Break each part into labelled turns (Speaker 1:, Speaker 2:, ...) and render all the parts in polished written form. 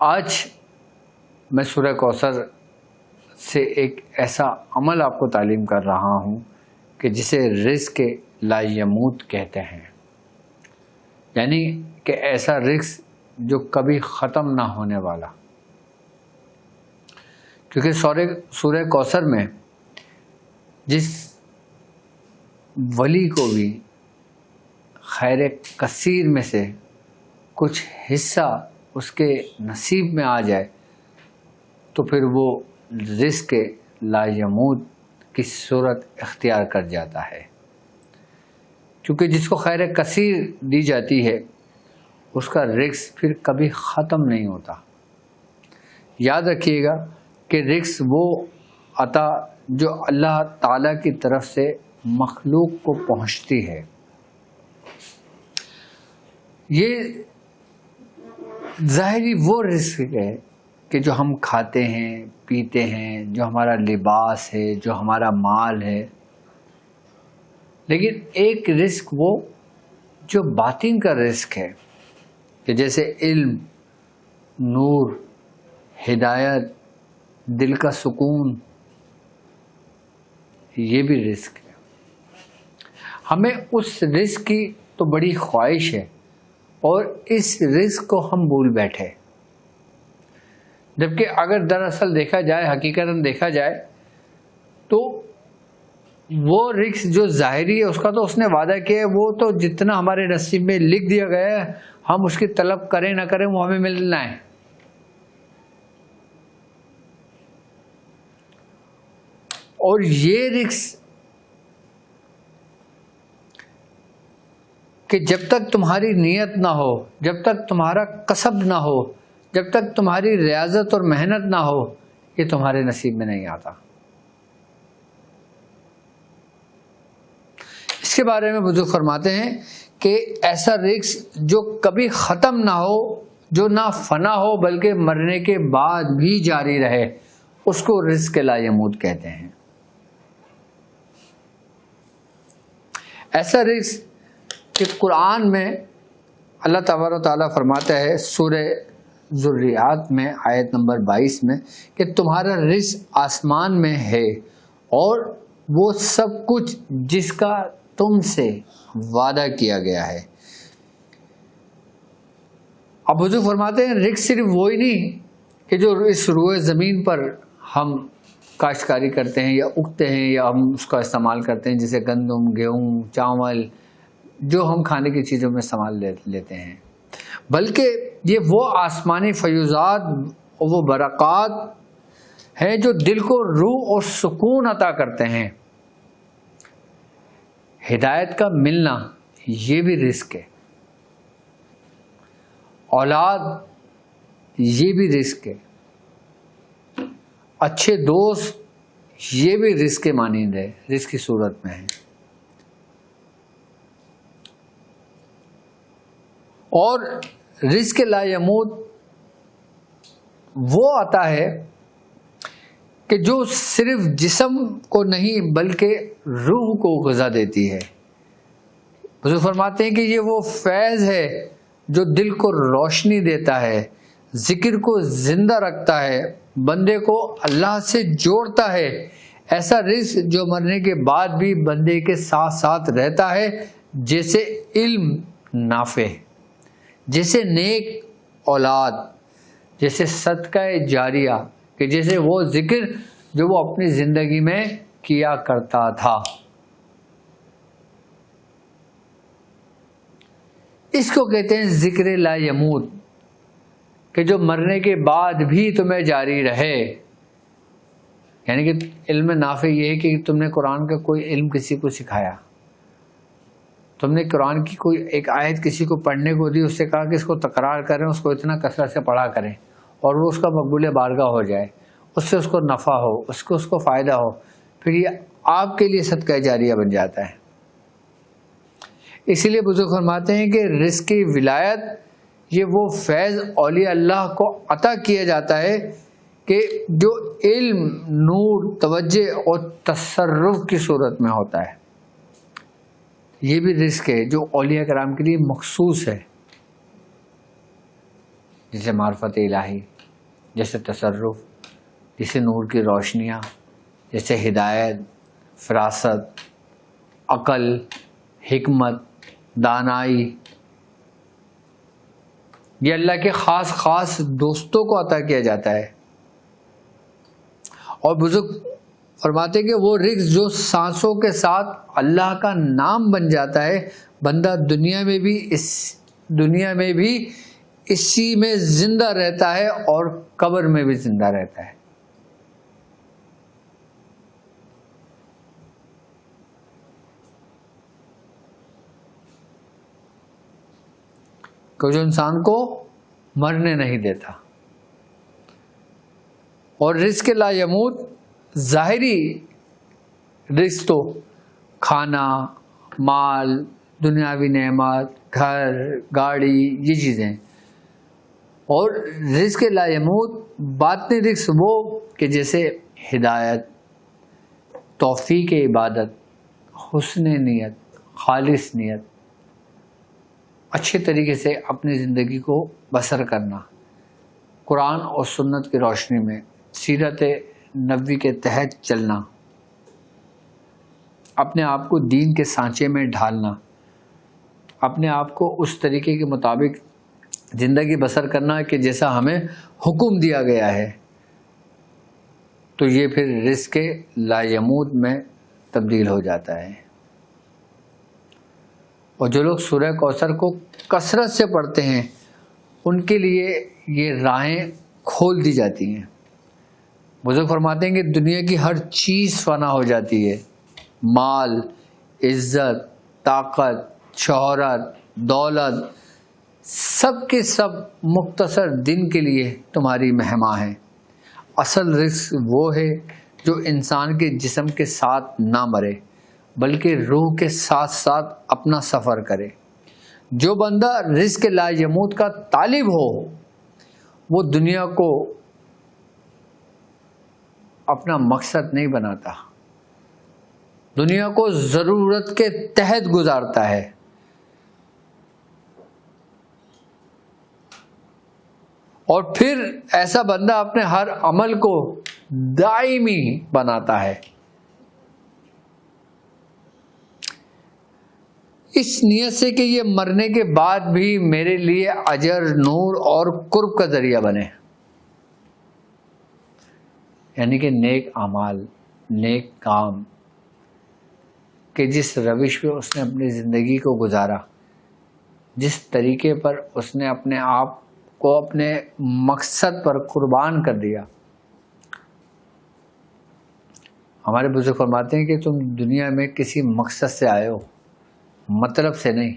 Speaker 1: آج میں سورہ کوثر سے ایک ایسا عمل آپ کو تعلیم کر رہا ہوں کہ جسے رزق لایموت کہتے ہیں، یعنی کہ ایسا رزق جو کبھی ختم نہ ہونے والا. کیونکہ سورہ کوثر میں جس ولی کو بھی خیر کثیر میں سے کچھ حصہ اس کے نصیب میں آ جائے تو پھر وہ رزق لایموت کی صورت اختیار کر جاتا ہے. کیونکہ جس کو خیر کثیر دی جاتی ہے اس کا رزق پھر کبھی ختم نہیں ہوتا. یاد رکھیے گا کہ رزق وہ عطا جو اللہ تعالیٰ کی طرف سے مخلوق کو پہنچتی ہے. یہ ظاہری وہ رزق ہے کہ جو ہم کھاتے ہیں پیتے ہیں، جو ہمارا لباس ہے، جو ہمارا مال ہے. لیکن ایک رزق وہ جو باطن کا رزق ہے کہ جیسے علم، نور، ہدایت، دل کا سکون، یہ بھی رزق ہے. ہمیں اس رزق کی تو بڑی خواہش ہے اور اس رزق کو ہم بھول بیٹھے، جبکہ اگر دراصل دیکھا جائے، حقیقتاً دیکھا جائے تو وہ رزق جو ظاہری ہے اس کا تو اس نے وعدہ کیا ہے، وہ تو جتنا ہمارے نصیب میں لکھ دیا گیا ہے ہم اس کی طلب کریں نہ کریں وہ ہمیں ملنا ہے. اور یہ رزق کہ جب تک تمہاری نیت نہ ہو، جب تک تمہارا کسب نہ ہو، جب تک تمہاری ریاضت اور محنت نہ ہو، یہ تمہارے نصیب میں نہیں آتا. اس کے بارے میں بزرگ فرماتے ہیں کہ ایسا رزق جو کبھی ختم نہ ہو، جو نہ فنا ہو بلکہ مرنے کے بعد بھی جاری رہے، اس کو رزق لایموت کہتے ہیں. ایسا رزق کہ قرآن میں اللہ تبارک و تعالیٰ فرماتا ہے سورہ ذریات میں آیت نمبر 22 میں کہ تمہارا رزق آسمان میں ہے اور وہ سب کچھ جس کا تم سے وعدہ کیا گیا ہے. اب حضور فرماتے ہیں رزق صرف وہی نہیں کہ جو اس روئے زمین پر ہم کاشتکاری کرتے ہیں یا اگتے ہیں یا ہم اس کا استعمال کرتے ہیں، جیسے گندم، گیہوں، چاول، جو ہم کھانے کی چیزوں میں استعمال لیتے ہیں، بلکہ یہ وہ آسمانی فیوزات اور وہ برکات ہیں جو دل کو روح اور سکون عطا کرتے ہیں. ہدایت کا ملنا یہ بھی رزق ہے، اولاد یہ بھی رزق ہے، اچھے دوست یہ بھی رزق کے مانند ہے، رزق کی صورت میں ہے. اور رزق لایموت وہ عطا ہے کہ جو صرف جسم کو نہیں بلکہ روح کو غذا دیتی ہے. حضور فرماتے ہیں کہ یہ وہ فیض ہے جو دل کو روشنی دیتا ہے، ذکر کو زندہ رکھتا ہے، بندے کو اللہ سے جوڑتا ہے. ایسا رزق جو مرنے کے بعد بھی بندے کے ساتھ ساتھ رہتا ہے، جیسے علم نافع، جیسے نیک اولاد، جیسے صدقہ جاریہ، کہ جیسے وہ ذکر جو وہ اپنی زندگی میں کیا کرتا تھا. اس کو کہتے ہیں ذکر لا یموت، کہ جو مرنے کے بعد بھی تمہیں جاری رہے. یعنی کہ علم نافع یہ ہے کہ تم نے قرآن کا کوئی علم کسی کو سکھایا، تم نے قرآن کی کوئی ایک آیت کسی کو پڑھنے کو دی، اس سے کہا کہ اس کو تکرار کریں، اس کو اتنا کثرت سے پڑھا کریں اور وہ اس کا مقبول بارگاہ ہو جائے، اس سے اس کو نفع ہو، اس کو فائدہ ہو، پھر یہ آپ کے لیے صدقہ جاریہ بن جاتا ہے. اسی لیے بزرگ فرماتے ہیں کہ رزق کی ولایت یہ وہ فیض اولیاء اللہ کو عطا کیا جاتا ہے کہ جو علم، نور، توجہ اور تصرف کی صورت میں ہوتا ہے. یہ بھی رزق ہے جو اولیاء کرام کے لیے مخصوص ہے. جیسے معرفت الہی، جیسے تصرف، جیسے نور کی روشنیاں، جیسے ہدایت، فراست، عقل، حکمت، دانائی، یہ اللہ کے خاص خاص دوستوں کو عطا کیا جاتا ہے۔ اور بزرگ فرماتے ہیں کہ وہ رزق جو سانسوں کے ساتھ اللہ کا نام بن جاتا ہے، بندہ دنیا میں بھی اسی میں زندہ رہتا ہے اور قبر میں بھی زندہ رہتا ہے۔ کہ جو انسان کو مرنے نہیں دیتا۔ اور رزق لا یموت، ظاہری رزق تو کھانا، مال، دنیاوی نعمت، گھر، گاڑی، یہ چیزیں۔ اور رزق لا یموت باطنی رزق وہ کہ جیسے ہدایت، توفیق عبادت، حسن نیت، خالص نیت، اچھے طریقے سے اپنی زندگی کو بسر کرنا، قرآن اور سنت کی روشنی میں سیرت نبوی کے تحت چلنا، اپنے آپ کو دین کے سانچے میں ڈھالنا، اپنے آپ کو اس طریقے کے مطابق زندگی بسر کرنا کہ جیسا ہمیں حکم دیا گیا ہے، تو یہ پھر رزق لا یموت میں تبدیل ہو جاتا ہے۔ اور جو لوگ سورہ کوثر کو کثرت سے پڑھتے ہیں ان کے لیے یہ راہیں کھول دی جاتی ہیں۔ بزرگ فرماتے ہیں کہ دنیا کی ہر چیز فنا ہو جاتی ہے، مال، عزت، طاقت، شہرت، دولت، سب کے سب مختصر دن کے لیے تمہاری مہماں ہیں۔ اصل رزق وہ ہے جو انسان کے جسم کے ساتھ نہ مرے بلکہ روح کے ساتھ ساتھ اپنا سفر کرے۔ جو بندہ رزق لا یموت کا طالب ہو وہ دنیا کو اپنا مقصد نہیں بناتا، دنیا کو ضرورت کے تحت گزارتا ہے۔ اور پھر ایسا بندہ اپنے ہر عمل کو دائمی بناتا ہے، اس نیت سے کہ یہ مرنے کے بعد بھی میرے لیے اجر، نور اور قرب کا ذریعہ بنے۔ یعنی کہ نیک اعمال، نیک کام کہ جس روش پہ اس نے اپنی زندگی کو گزارا، جس طریقے پر اس نے اپنے آپ کو اپنے مقصد پر قربان کر دیا۔ ہمارے بزرگ فرماتے ہیں کہ تم دنیا میں کسی مقصد سے آئے ہو، مطلب سے نہیں،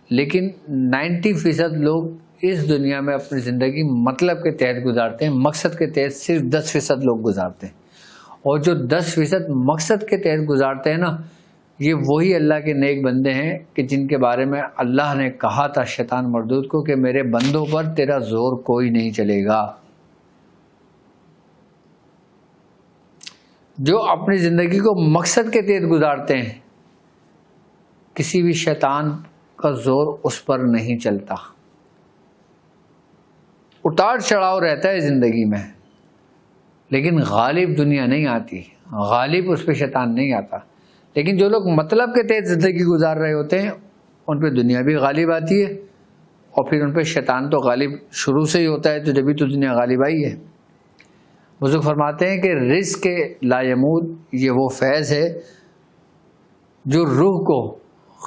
Speaker 1: لیکن 90% لوگ اس دنیا میں اپنی زندگی مطلب کے تحت گزارتے ہیں، مقصد کے تحت صرف 10% لوگ گزارتے ہیں۔ اور جو 10% مقصد کے تحت گزارتے ہیں نا، یہ وہی اللہ کے نیک بندے ہیں کہ جن کے بارے میں اللہ نے کہا تھا شیطان مردود کو کہ میرے بندوں پر تیرا زور کوئی نہیں چلے گا۔ جو اپنی زندگی کو مقصد کے تحت گزارتے ہیں، کسی بھی شیطان کا زور اس پر نہیں چلتا۔ اتار چڑھاؤ رہتا ہے زندگی میں، لیکن غالب دنیا نہیں آتی، غالب اس پہ شیطان نہیں آتا۔ لیکن جو لوگ مطلب کے تحت زندگی گزار رہے ہوتے ہیں ان پہ دنیا بھی غالب آتی ہے، اور پھر ان پہ شیطان تو غالب شروع سے ہی ہوتا ہے، تو جبھی تو دنیا غالب آئی ہے۔ بزرگ فرماتے ہیں کہ رزق لا یموت یہ وہ فیض ہے جو روح کو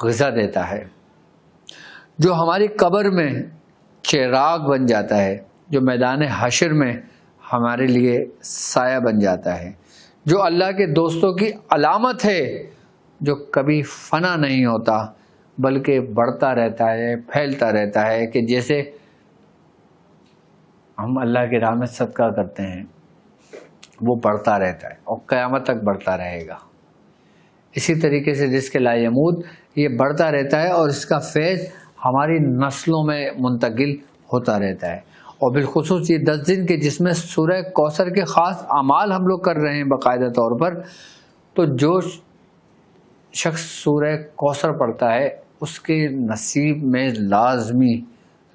Speaker 1: غذا دیتا ہے، جو ہماری قبر میں چراغ بن جاتا ہے، جو میدان حشر میں ہمارے لیے سایہ بن جاتا ہے، جو اللہ کے دوستوں کی علامت ہے، جو کبھی فنا نہیں ہوتا بلکہ بڑھتا رہتا ہے، پھیلتا رہتا ہے، کہ جیسے ہم اللہ کی راہ میں صدقہ کرتے ہیں وہ بڑھتا رہتا ہے اور قیامت تک بڑھتا رہے گا۔ اسی طریقے سے رزق لا یموت یہ بڑھتا رہتا ہے اور اس کا فیض ہماری نسلوں میں منتقل ہوتا رہتا ہے۔ اور بالخصوص یہ 10 دن کے جس میں سورہ کوثر کے خاص اعمال ہم لوگ کر رہے ہیں باقاعدہ طور پر، تو جو شخص سورہ کوثر پڑھتا ہے اس کے نصیب میں لازمی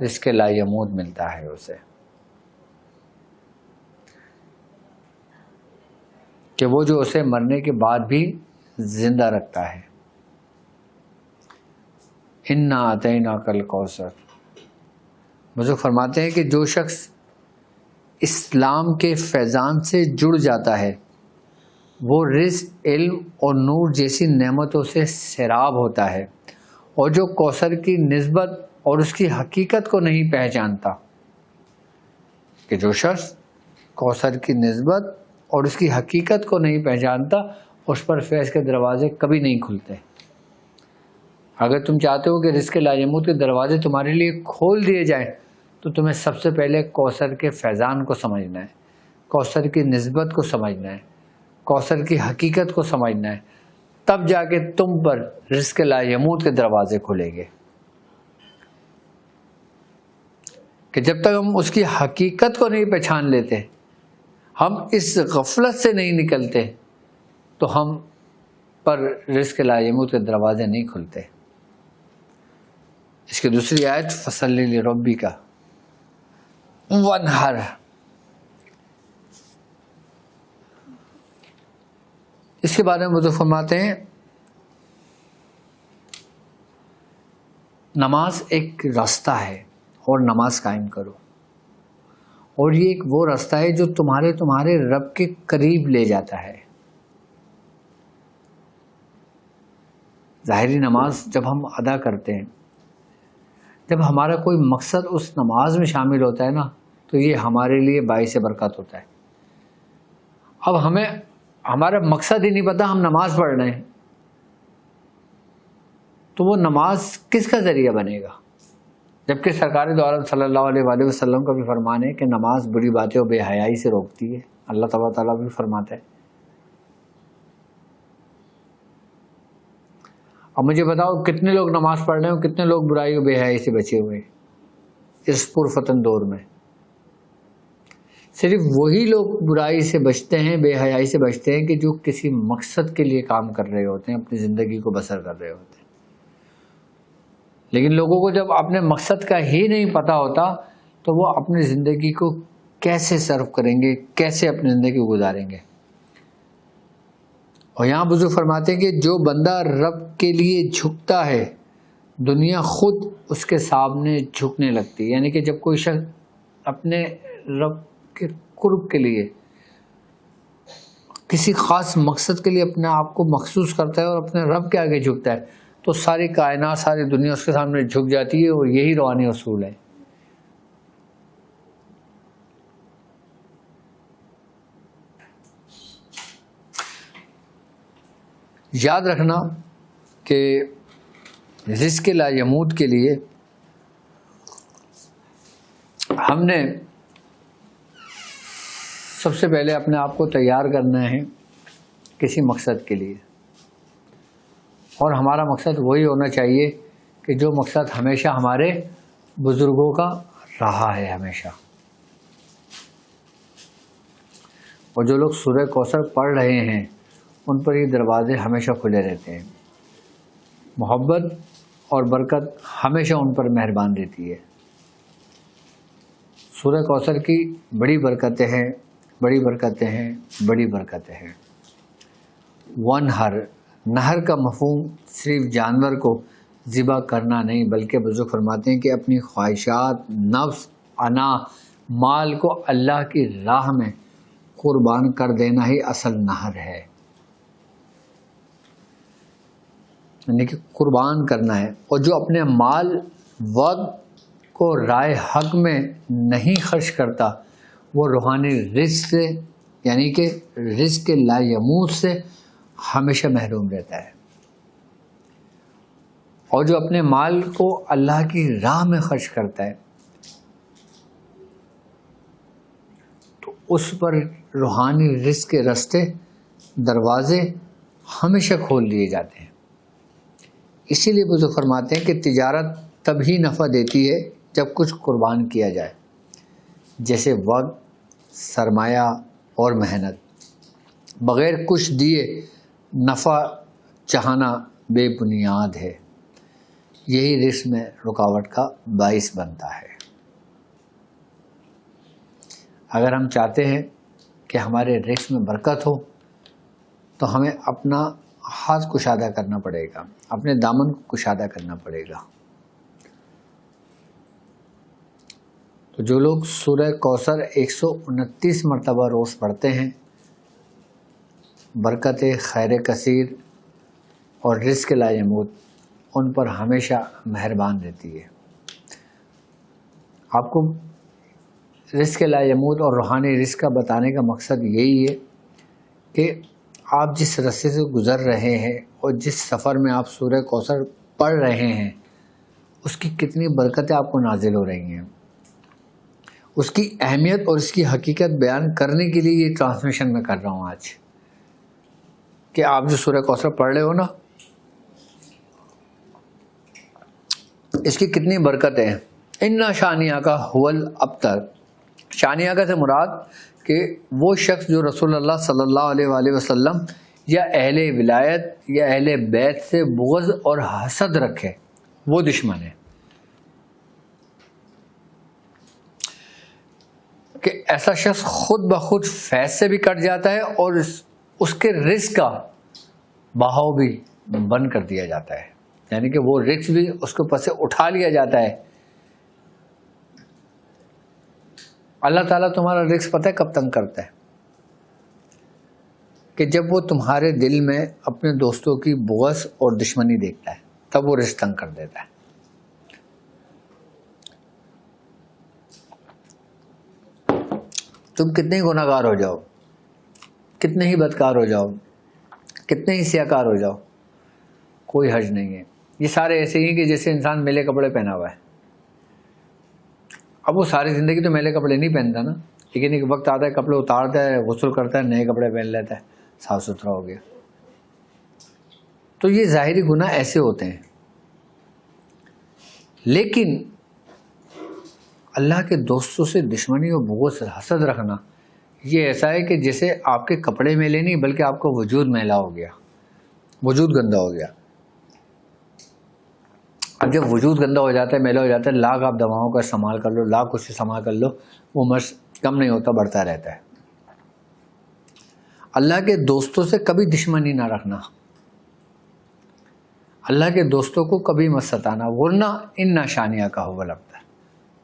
Speaker 1: رزق لایموت ملتا ہے اسے، کہ وہ جو اسے مرنے کے بعد بھی زندہ رکھتا ہے۔ اِنَّا أَعْطَيْنَاكَ الْكَوْثَرَ، بزرگ فرماتے ہیں کہ جو شخص اسلام کے فیضان سے جڑ جاتا ہے وہ رزق، علم اور نور جیسی نعمتوں سے سیراب ہوتا ہے، اور جو کوثر کی نسبت اور اس کی حقیقت کو نہیں پہچانتا، کہ جو شخص کوثر کی نسبت اور اس کی حقیقت کو نہیں پہچانتا اس پر فیض کے دروازے کبھی نہیں کھلتے۔ اگر تم چاہتے ہو کہ رزق لایموت کے دروازے تمہارے لیے کھول دیے جائیں تو تمہیں سب سے پہلے کوثر کے فیضان کو سمجھنا ہے، کوثر کی نسبت کو سمجھنا ہے، کوثر کی حقیقت کو سمجھنا ہے، تب جا کے تم پر رزق لایموت کے دروازے کھلیں گے۔ کہ جب تک ہم اس کی حقیقت کو نہیں پہچان لیتے، ہم اس غفلت سے نہیں نکلتے، تو ہم پر رزق لایموت کے دروازے نہیں کھلتے۔ اس کی دوسری آیت فَصَلِّ لِرَبِّكَ وَانْحَرْ، اس کے بارے میں وہ فرماتے ہیں نماز ایک راستہ ہے اور نماز قائم کرو، اور یہ ایک وہ راستہ ہے جو تمہارے رب کے قریب لے جاتا ہے۔ ظاہری نماز جب ہم ادا کرتے ہیں، جب ہمارا کوئی مقصد اس نماز میں شامل ہوتا ہے نا، تو یہ ہمارے لیے باعث برکت ہوتا ہے۔ اب ہمیں ہمارا مقصد ہی نہیں پتا، ہم نماز پڑھ رہے ہیں، تو وہ نماز کس کا ذریعہ بنے گا؟ جبکہ سرکار دو عالم صلی اللہ علیہ وآلہ وسلم کا بھی فرمان ہے کہ نماز بری باتیں اور بے حیائی سے روکتی ہے۔ اللہ تبارک تعالیٰ بھی فرماتا ہے۔ اب مجھے بتاؤ کتنے لوگ نماز پڑھ رہے ہیں اور کتنے لوگ برائی اور بے حیائی سے بچے ہوئے ہیں اس پرفتن دور میں؟ صرف وہی لوگ برائی سے بچتے ہیں، بے حیائی سے بچتے ہیں کہ جو کسی مقصد کے لیے کام کر رہے ہوتے ہیں، اپنی زندگی کو بسر کر رہے ہوتے ہیں۔ لیکن لوگوں کو جب اپنے مقصد کا ہی نہیں پتہ ہوتا تو وہ اپنی زندگی کو کیسے سرو کریں گے، کیسے اپنی زندگی گزاریں گے۔ اور یہاں بزرگ فرماتے ہیں کہ جو بندہ رب کے لیے جھکتا ہے دنیا خود اس کے سامنے جھکنے لگتی ہے۔ یعنی کہ جب کوئی شخص اپنے رب کے قرب کے لیے، کسی خاص مقصد کے لیے اپنے آپ کو مخصوص کرتا ہے اور اپنے رب کے آگے جھکتا ہے، تو ساری کائنات، ساری دنیا اس کے سامنے جھک جاتی ہے، اور یہی روحانی اصول ہے۔ یاد رکھنا کہ رزق لایموت کے لیے ہم نے سب سے پہلے اپنے آپ کو تیار کرنا ہے کسی مقصد کے لیے، اور ہمارا مقصد وہی ہونا چاہیے کہ جو مقصد ہمیشہ ہمارے بزرگوں کا رہا ہے ہمیشہ۔ اور جو لوگ سورہ کوثر پڑھ رہے ہیں ان پر یہ دروازے ہمیشہ کھلے رہتے ہیں۔ محبت اور برکت ہمیشہ ان پر مہربان رہتی ہے۔ سورہ کوثر کی بڑی برکتیں ہیں، بڑی برکتیں ہیں، بڑی برکتیں ہیں۔ ونہر، نہر کا مفہوم صرف جانور کو ذبح کرنا نہیں، بلکہ بزرگ فرماتے ہیں کہ اپنی خواہشات، نفس، انا، مال کو اللہ کی راہ میں قربان کر دینا ہی اصل نہر ہے۔ یعنی کہ قربان کرنا ہے، اور جو اپنے مال، وقت کو رائے حق میں نہیں خرچ کرتا وہ روحانی رزق سے، یعنی کہ رزق لایموت سے ہمیشہ محروم رہتا ہے۔ اور جو اپنے مال کو اللہ کی راہ میں خرچ کرتا ہے تو اس پر روحانی رزق کے راستے، دروازے ہمیشہ کھول دیے جاتے ہیں۔ اسی لیے بزرگ فرماتے ہیں کہ تجارت تبھی نفع دیتی ہے جب کچھ قربان کیا جائے، جیسے وقت، سرمایہ اور محنت۔ بغیر کچھ دیے نفع چاہنا بے بنیاد ہے۔ یہی رزق میں رکاوٹ کا باعث بنتا ہے۔ اگر ہم چاہتے ہیں کہ ہمارے رزق میں برکت ہو تو ہمیں اپنا ہاتھ کشادہ کرنا پڑے گا، اپنے دامن کو کشادہ کرنا پڑے گا۔ تو جو لوگ سورہ کوثر 129 مرتبہ روز پڑھتے ہیں، برکت، خیر کثیر اور رزق لایموت ان پر ہمیشہ مہربان رہتی ہے۔ آپ کو رزق لایموت اور روحانی رزق کا بتانے کا مقصد یہی ہے کہ آپ جس رستے سے گزر رہے ہیں اور جس سفر میں آپ سورہ کوثر پڑھ رہے ہیں اس کی کتنی برکتیں آپ کو نازل ہو رہی ہیں، اس کی اہمیت اور اس کی حقیقت بیان کرنے کے لیے یہ ٹرانسمیشن میں کر رہا ہوں آج، کہ آپ جو سورہ کوثر پڑھ رہے ہو نا، اس کی کتنی برکتیں ہیں۔ اِنَّ شَانِئَکَ هُوَ الْأَبْتَرُ، شانیہ سے مراد کہ وہ شخص جو رسول اللہ صلی اللہ علیہ وآلہ وسلم یا اہل ولایت یا اہل بیت سے بغض اور حسد رکھے وہ دشمن ہے۔ کہ ایسا شخص خود بخود فیض سے بھی کٹ جاتا ہے اور اس کے رزق کا بہاؤ بھی بند کر دیا جاتا ہے، یعنی کہ وہ رزق بھی اس کے اوپر سے اٹھا لیا جاتا ہے۔ اللہ تعالیٰ تمہارا رزق پتہ ہے کب تنگ کرتا ہے؟ کہ جب وہ تمہارے دل میں اپنے دوستوں کی بغض اور دشمنی دیکھتا ہے، تب وہ رزق تنگ کر دیتا ہے۔ تم کتنے ہی گناہ گار ہو جاؤ، کتنے ہی بدکار ہو جاؤ، کتنے ہی سیاکار ہو جاؤ، کوئی حرج نہیں ہے۔ یہ سارے ایسے ہی کہ جیسے انسان میلے کپڑے پہنا ہوا ہے۔ اب وہ ساری زندگی تو میلے کپڑے نہیں پہنتا نا، لیکن ایک وقت آتا ہے کپڑے اتارتا ہے، غسل کرتا ہے، نئے کپڑے پہن لیتا ہے، صاف ستھرا ہو گیا۔ تو یہ ظاہری گناہ ایسے ہوتے ہیں، لیکن اللہ کے دوستوں سے دشمنی اور بغض حسد رکھنا یہ ایسا ہے کہ جیسے آپ کے کپڑے میلے نہیں بلکہ آپ کا وجود میلا ہو گیا، وجود گندا ہو گیا۔ اب جب وجود گندا ہو جاتا ہے، میلا ہو جاتا ہے، لاکھ آپ دواؤں کا استعمال کر لو، لاکھ کچھ استعمال کر لو، وہ مرض کم نہیں ہوتا، بڑھتا رہتا ہے۔ اللہ کے دوستوں سے کبھی دشمنی نہ رکھنا، اللہ کے دوستوں کو کبھی مت ستانا، ورنہ اِنَّ شَانِئَکَ هُوَ الْأَبْتَرُ،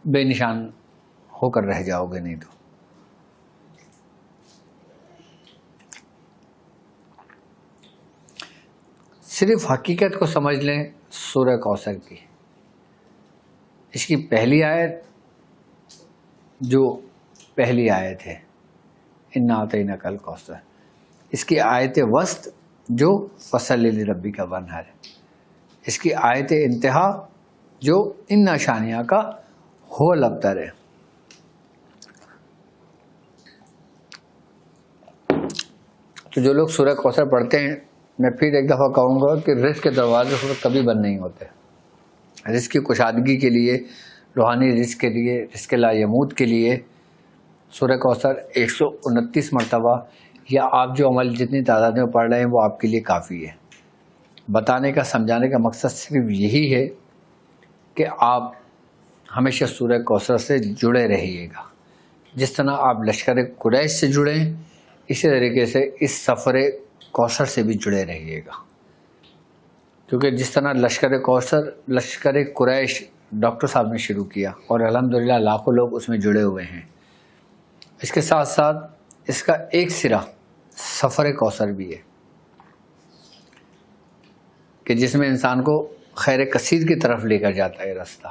Speaker 1: بے نشان ہو کر رہ جاؤ گے نہیں تو۔ صرف حقیقت کو سمجھ لیں سورہ کوثر کی، اس کی پہلی آیت جو پہلی آیت ہے اِنَّا أَعْطَيْنَاكَ الْكَوْثَرَ، اس کی آیت وسط جو فَصَلِّ لِرَبِّكَ وَانْحَرْ، اس کی آیت انتہا جو اِنَّ شَانِئَکَ هُوَ الْأَبْتَرُ ہے۔ تو جو لوگ سورہ کوثر پڑھتے ہیں، میں پھر ایک دفعہ کہوں گا کہ رزق کے دروازے کبھی بند نہیں ہوتے۔ رزق کی کشادگی کے لیے، روحانی رزق کے لیے، رزق لایموت کے لیے سورہ کوثر 129 مرتبہ یا آپ جو عمل جتنی تعداد میں پڑھ رہے ہیں وہ آپ کے لیے کافی ہے۔ بتانے کا، سمجھانے کا مقصد صرف یہی ہے کہ آپ ہمیشہ سورہ کوثر سے جڑے رہیے گا۔ جس طرح آپ لشکر قریش سے جڑیں، اسی طریقے سے اس سفر کوثر سے بھی جڑے رہیے گا، کیونکہ جس طرح لشکر قریش ڈاکٹر صاحب نے شروع کیا اور الحمدللہ لاکھوں لوگ اس میں جڑے ہوئے ہیں، اس کے ساتھ ساتھ اس کا ایک سرا سفر کوثر بھی ہے کہ جس میں انسان کو خیر کثیر کی طرف لے کر جاتا ہے راستہ۔